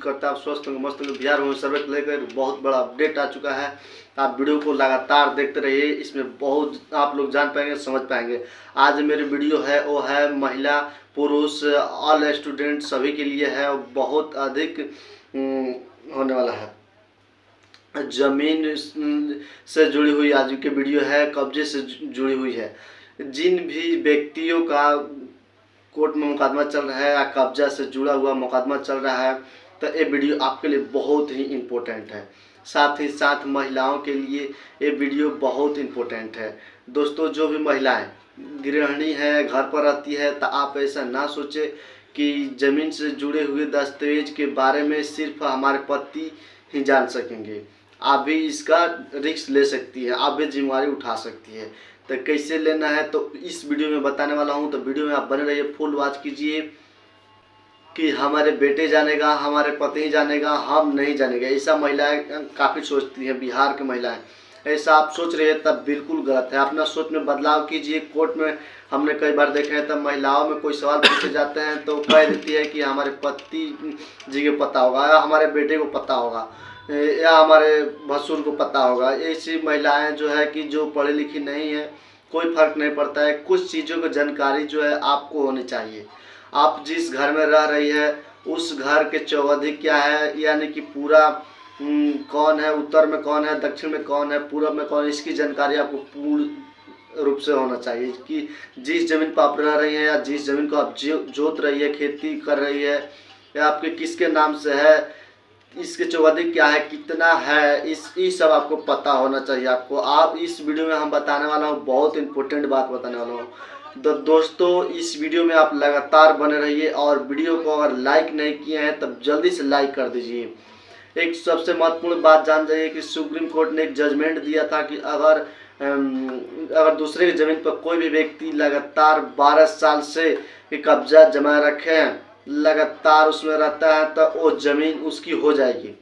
करता है आप स्वस्थ होंगे, मस्त होंगे। बिहार भूमि सर्वे को लेकर बहुत बड़ा अपडेट आ चुका है। आप वीडियो को लगातार देखते रहिए, इसमें बहुत आप लोग जान पाएंगे, समझ पाएंगे। आज मेरी वीडियो है वो है महिला पुरुष ऑल स्टूडेंट सभी के लिए है, बहुत अधिक होने वाला है। जमीन से जुड़ी हुई आज की वीडियो है, कब्जे से जुड़ी हुई है। जिन भी व्यक्तियों का कोर्ट में मुकदमा चल रहा है या कब्जा से जुड़ा हुआ मुकदमा चल रहा है, तो ये वीडियो आपके लिए बहुत ही इम्पोर्टेंट है। साथ ही साथ महिलाओं के लिए ये वीडियो बहुत इम्पोर्टेंट है। दोस्तों, जो भी महिलाएं गृहिणी है, घर पर रहती है, तो आप ऐसा ना सोचें कि ज़मीन से जुड़े हुए दस्तावेज के बारे में सिर्फ हमारे पति ही जान सकेंगे। आप भी इसका रिस्क ले सकती है, आप भी जिम्मेदारी उठा सकती है। तो कैसे लेना है तो इस वीडियो में बताने वाला हूं, तो वीडियो में आप बने रहिए, फुल वॉच कीजिए। कि हमारे बेटे जानेगा, हमारे पति जानेगा, हम नहीं जानेगा, ऐसा महिलाएं काफ़ी सोचती हैं। बिहार की महिलाएं ऐसा आप सोच रहे हैं तब बिल्कुल गलत है। अपना सोच में बदलाव कीजिए। कोर्ट में हमने कई बार देखे हैं, तब महिलाओं में कोई सवाल पूछे जाते हैं तो कह देती है कि हमारे पति जी को पता होगा, या हमारे बेटे को पता होगा, या हमारे भसुर को पता होगा। ऐसी महिलाएं जो है कि जो पढ़ी लिखी नहीं है, कोई फर्क नहीं पड़ता है। कुछ चीज़ों की जानकारी जो है आपको होनी चाहिए। आप जिस घर में रह रही है उस घर के चौहद्दी क्या है, यानी कि पूरा कौन है, उत्तर में कौन है, दक्षिण में कौन है, पूर्व में कौन है, इसकी जानकारी आपको पूर्ण रूप से होना चाहिए। कि जिस ज़मीन पर आप रह रही हैं या जिस ज़मीन को आप जोत रही है, खेती कर रही है, या आपके किसके नाम से है, इसके चौहद्दी क्या है, कितना है, इस सब आपको पता होना चाहिए आपको। आप इस वीडियो में हम बताने वाला हूँ, बहुत इंपॉर्टेंट बात बताने वाला हूँ। तो दोस्तों, इस वीडियो में आप लगातार बने रहिए, और वीडियो को अगर लाइक नहीं किए हैं तब जल्दी से लाइक कर दीजिए। एक सबसे महत्वपूर्ण बात जान जाइए कि सुप्रीम कोर्ट ने एक जजमेंट दिया था कि अगर दूसरे की ज़मीन पर कोई भी व्यक्ति लगातार 12 साल से कब्जा जमा रखे हैं, लगातार उसमें रहता है, तो वो ज़मीन उसकी हो जाएगी।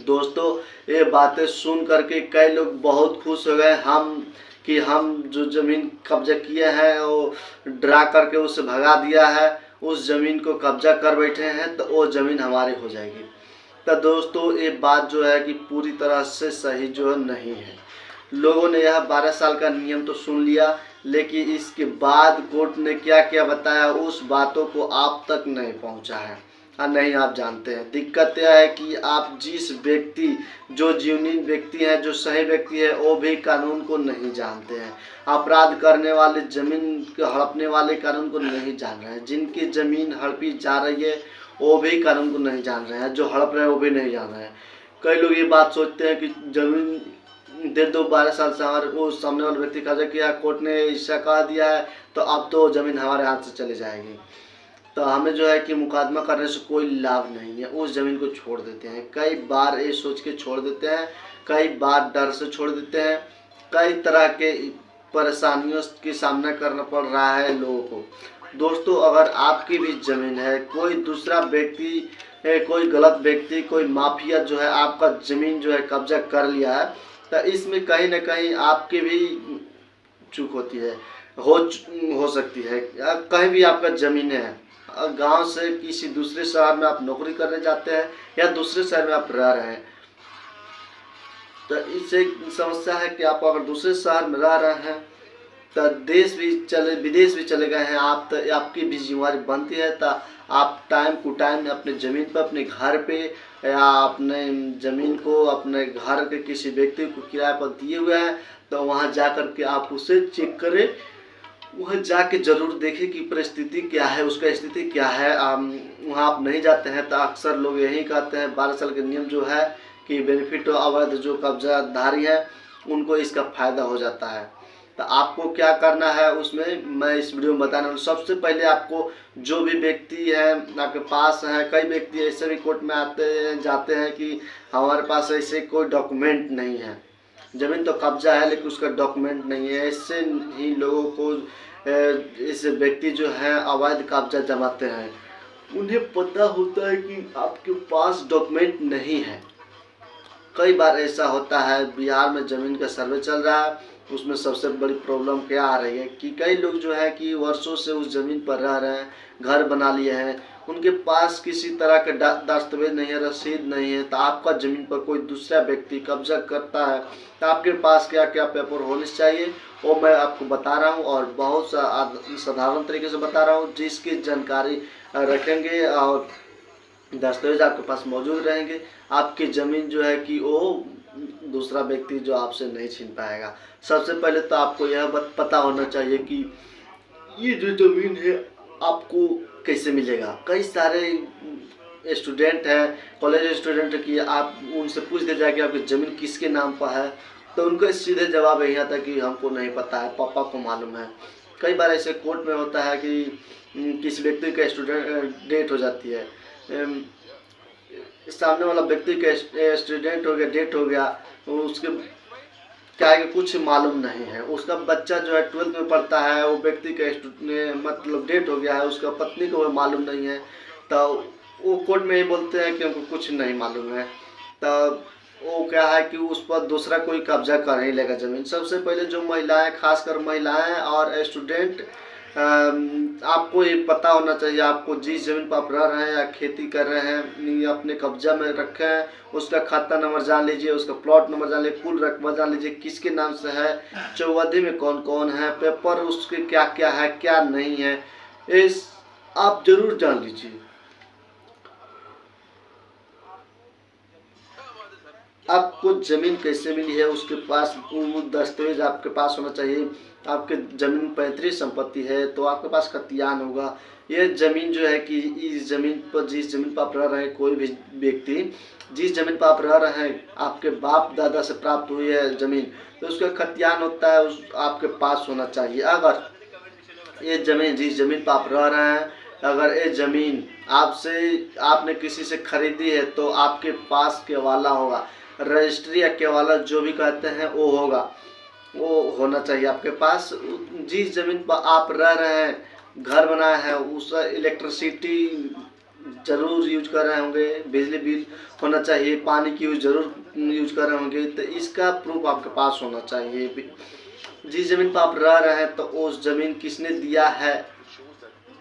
दोस्तों, ये बातें सुन करके कई लोग बहुत खुश हो गए। हम जो ज़मीन कब्जा किए हैं वो डरा करके उसे भगा दिया है, उस ज़मीन को कब्जा कर बैठे हैं, तो वो ज़मीन हमारी हो जाएगी। तो दोस्तों, ये बात जो है कि पूरी तरह से सही जो है नहीं है। लोगों ने यह 12 साल का नियम तो सुन लिया, लेकिन इसके बाद कोर्ट ने क्या क्या बताया उस बातों को आप तक नहीं पहुंचा है, और नहीं आप जानते हैं। दिक्कत यह है कि आप जिस व्यक्ति, जो जीवनी व्यक्ति है, जो सही व्यक्ति है, वो भी कानून को नहीं जानते हैं। अपराध करने वाले, ज़मीन हड़पने वाले कानून को नहीं जान रहे हैं। जिनकी ज़मीन हड़पी जा रही है वो भी कानून को नहीं जान रहे हैं, जो हड़प रहे हैं वो भी नहीं जान रहे हैं। कई लोग ये बात सोचते हैं कि ज़मीन दे दो 12 साल से, हमारे वो सामने वाले व्यक्ति कब्जा किया, कोर्ट ने ऐसा कह दिया है, तो अब तो ज़मीन हमारे हाथ से चली जाएगी। तो हमें जो है कि मुकदमा करने से कोई लाभ नहीं है, उस ज़मीन को छोड़ देते हैं। कई बार ये सोच के छोड़ देते हैं, कई बार डर से छोड़ देते हैं, कई तरह के परेशानियों की सामना करना पड़ रहा है लोगों को। दोस्तों, अगर आपकी भी ज़मीन है, कोई दूसरा व्यक्ति, कोई गलत व्यक्ति, कोई माफिया जो है आपका ज़मीन जो है कब्जा कर लिया है, तो इसमें कहीं ना कहीं आपकी भी चूक होती है, हो सकती है। कहीं भी आपका ज़मीन है, गांव से किसी दूसरे शहर में आप नौकरी करने जाते हैं या दूसरे शहर में आप रह रहे हैं, तो इससे समस्या है कि आप अगर दूसरे शहर में रह रहे हैं तो देश भी चले, विदेश भी चले गए हैं आप, तो आपकी भी जिम्मेदारी बनती है। तो आप टाइम टू टाइम अपने ज़मीन पर, अपने घर पे, या अपने ज़मीन को अपने घर के किसी व्यक्ति को किराए पर दिए हुए हैं, तो वहाँ जा कर के आप उसे चेक करें। वहाँ जाके ज़रूर देखें कि परिस्थिति क्या है, उसका स्थिति क्या है। वहाँ आप नहीं जाते हैं तो अक्सर लोग यही कहते हैं 12 साल के नियम जो है कि बेनिफिट अवैध जो कब्जाधारी है उनको इसका फ़ायदा हो जाता है। तो आपको क्या करना है उसमें मैं इस वीडियो में बताने वाला हूँ। सबसे पहले आपको, जो भी व्यक्ति है आपके पास है, कई व्यक्ति ऐसे भी कोर्ट में जाते हैं कि हमारे पास ऐसे कोई डॉक्यूमेंट नहीं है, ज़मीन तो कब्जा है लेकिन उसका डॉक्यूमेंट नहीं है। ऐसे ही लोगों को इस व्यक्ति जो है अवैध कब्जा जमाते हैं, उन्हें पता होता है कि आपके पास डॉक्यूमेंट नहीं है। कई बार ऐसा होता है, बिहार में ज़मीन का सर्वे चल रहा है, उसमें सबसे बड़ी प्रॉब्लम क्या आ रही है कि कई लोग जो है कि वर्षों से उस ज़मीन पर रह रहे हैं, घर बना लिए हैं, उनके पास किसी तरह का दस्तावेज नहीं है, रसीद नहीं है, तो आपका ज़मीन पर कोई दूसरा व्यक्ति कब्जा करता है तो आपके पास क्या क्या पेपर होने चाहिए वो मैं आपको बता रहा हूँ, और बहुत साधारण तरीके से बता रहा हूँ, जिसकी जानकारी रखेंगे और दस्तावेज आपके पास मौजूद रहेंगे, आपकी ज़मीन जो है कि वो दूसरा व्यक्ति जो आपसे नहीं छीन पाएगा। सबसे पहले तो आपको यह पता होना चाहिए कि ये जो ज़मीन है आपको कैसे मिलेगा। कई सारे स्टूडेंट हैं, कॉलेज स्टूडेंट की आप उनसे पूछ दिया जाए कि आपकी ज़मीन किसके नाम पर है, तो उनको सीधे जवाब यही आता है कि हमको नहीं पता है, पापा को मालूम है। कई बार ऐसे कोर्ट में होता है कि किसी व्यक्ति का डेट हो जाती है, सामने वाला व्यक्ति का स्टूडेंट हो गया, डेट हो गया, तो उसके क्या है कि कुछ मालूम नहीं है, उसका बच्चा जो है 12th में पढ़ता है, वो व्यक्ति का मतलब डेट हो गया है, उसका पत्नी को मालूम नहीं है, तो वो कोर्ट में ही बोलते हैं कि हमको कुछ नहीं मालूम है, तो वो क्या है कि उस पर दूसरा कोई कब्जा कर नहीं लेगा ज़मीन। सबसे पहले जो महिलाएं, खासकर महिलाएं और स्टूडेंट, आपको ये पता होना चाहिए आपको जिस ज़मीन पर आप रह रहे हैं या खेती कर रहे हैं या अपने कब्जा में रखे हैं, उसका खाता नंबर जान लीजिए, उसका प्लॉट नंबर जान लीजिए, कुल रकबा जान लीजिए किसके नाम से है, चौवधी में कौन कौन है, पेपर उसके क्या क्या है क्या नहीं है, इस आप जरूर जान लीजिए। आपको ज़मीन कैसे मिली है उसके पास वो दस्तावेज आपके पास होना चाहिए। आपके ज़मीन पैतृक संपत्ति है तो आपके पास खतियान होगा। ये ज़मीन जो है कि इस ज़मीन पर, जिस ज़मीन पर आप रह रहे हैं, कोई भी व्यक्ति जिस ज़मीन पर आप रह रहे हैं आपके बाप दादा से प्राप्त हुई है ज़मीन, तो उसका खतियान होता है, उस आपके पास होना चाहिए। अगर ये ज़मीन, जिस ज़मीन पर आप रह रहे हैं, अगर ये ज़मीन आपने किसी से खरीदी है तो आपके पास केवाला होगा, रजिस्ट्री या केवाला जो भी कहते हैं वो होगा, वो होना चाहिए आपके पास। जिस ज़मीन पर आप रह रहे हैं, घर बनाया है, उस इलेक्ट्रिसिटी ज़रूर यूज कर रहे होंगे, बिजली बिल होना चाहिए, पानी की ज़रूर यूज कर रहे होंगे, तो इसका प्रूफ आपके पास होना चाहिए। जिस ज़मीन पर आप रह रहे हैं तो उस ज़मीन किसने दिया है,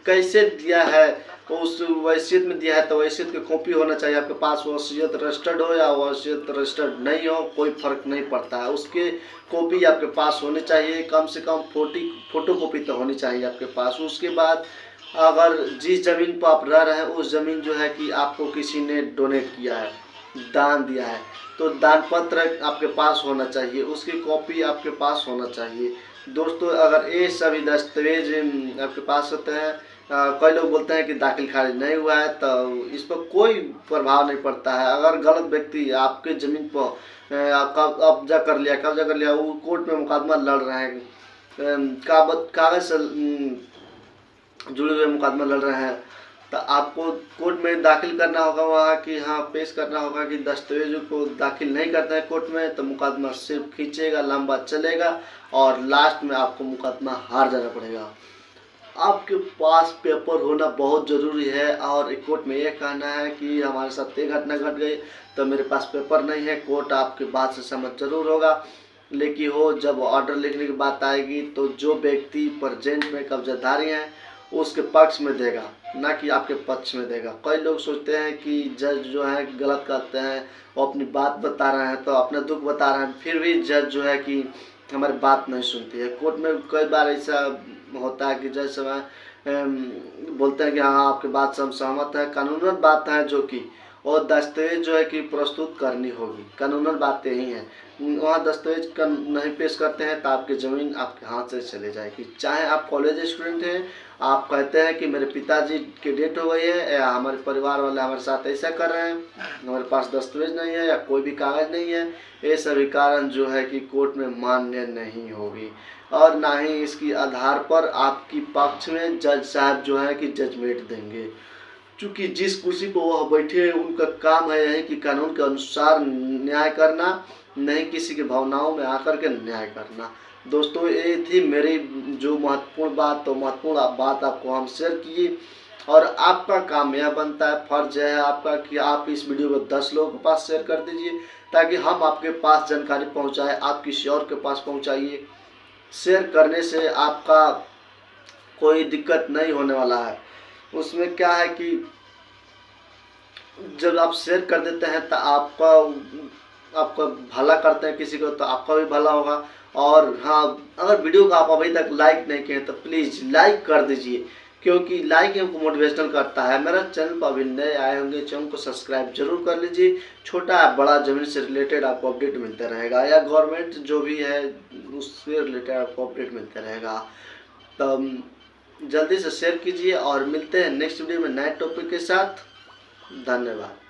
कैसे दिया है, उस वसीयत में दिया है तो वसीयत की कॉपी होना चाहिए आपके पास। वसीयत रजिस्टर्ड हो या वसीयत रजिस्टर्ड नहीं हो, कोई फर्क नहीं पड़ता है, उसके कॉपी आपके पास होनी चाहिए, कम से कम फोटो कॉपी तो होनी चाहिए आपके पास। उसके बाद अगर जिस ज़मीन पर आप रह रहे हैं उस ज़मीन जो है कि आपको किसी ने डोनेट किया है, दान दिया है, तो दान पत्र आपके पास होना चाहिए, उसकी कॉपी आपके पास होना चाहिए। दोस्तों, अगर ये सभी दस्तावेज आपके पास होते हैं, कई लोग बोलते हैं कि दाखिल खारिज नहीं हुआ है, तो इस पर कोई प्रभाव नहीं पड़ता है। अगर गलत व्यक्ति आपके ज़मीन पर कब्जा कर लिया, वो कोर्ट में मुकदमा लड़ रहे हैं, कागज से जुड़े हुए मुकदमा लड़ रहे हैं, तो आपको कोर्ट में दाखिल करना होगा, वहाँ कि हाँ पेश करना होगा कि दस्तावेजों को दाखिल नहीं करते हैं कोर्ट में, तो मुकदमा सिर्फ खींचेगा, लंबा चलेगा और लास्ट में आपको मुकदमा हार जाना पड़ेगा। आपके पास पेपर होना बहुत ज़रूरी है। और कोर्ट में यह कहना है कि हमारे साथ ये घटना घट गई तो मेरे पास पेपर नहीं है, कोर्ट आपकी बात से सहमत जरूर होगा, लेकिन हो जब ऑर्डर लिखने की बात आएगी तो जो व्यक्ति प्रेजेंट में कब्जाधारी हैं उसके पक्ष में देगा, ना कि आपके पक्ष में देगा। कई लोग सोचते हैं कि जज जो है गलत करते हैं, वो अपनी बात बता रहे हैं, तो अपना दुख बता रहे हैं, फिर भी जज जो है कि हमारी बात नहीं सुनती है। कोर्ट में कई बार ऐसा होता है कि जज समय बोलते हैं कि हाँ आपकी बात से हम सहमत हैं, कानूनन बात है जो कि, और दस्तावेज जो है कि प्रस्तुत करनी होगी, कानूनन बातें ही हैं। वहाँ दस्तावेज का नहीं पेश करते हैं तो आपकी ज़मीन आपके हाथ से चले जाएगी। चाहे आप कॉलेज स्टूडेंट हैं, आप कहते हैं कि मेरे पिताजी की डेथ हो गई है या हमारे परिवार वाले हमारे साथ ऐसा कर रहे हैं, हमारे पास दस्तावेज नहीं है या कोई भी कागज़ नहीं है, ये सभी कारण जो है कि कोर्ट में मान्य नहीं होगी, और ना ही इसकी आधार पर आपकी पक्ष में जज साहब जो है कि जजमेंट देंगे। क्योंकि जिस कुर्सी पर वह बैठे हैं उनका काम है यही कि कानून के अनुसार न्याय करना, नहीं किसी की भावनाओं में आकर के न्याय करना। दोस्तों, ये थी मेरी जो महत्वपूर्ण बात आपको हम शेयर किए, और आपका काम यह बनता है, फर्ज है आपका कि आप इस वीडियो को 10 लोगों के पास शेयर कर दीजिए, ताकि हम आपके पास जानकारी पहुंचाएं, आप किसी और के पास पहुंचाइए। शेयर करने से आपका कोई दिक्कत नहीं होने वाला है। उसमें क्या है कि जब आप शेयर कर देते हैं तो आपका भला करते हैं किसी को तो आपका भी भला होगा। और हाँ, अगर वीडियो को आप अभी तक लाइक नहीं किए तो प्लीज़ लाइक कर दीजिए, क्योंकि लाइक हमको मोटिवेशनल करता है। मेरा चैनल पर अभी नए आए होंगे, चैनल को सब्सक्राइब जरूर कर लीजिए। छोटा या बड़ा ज़मीन से रिलेटेड आपको अपडेट मिलता रहेगा, या गवर्नमेंट जो भी है उससे रिलेटेड आपको अपडेट मिलता रहेगा। तो जल्दी से शेयर कीजिए और मिलते हैं नेक्स्ट वीडियो में नए टॉपिक के साथ। धन्यवाद।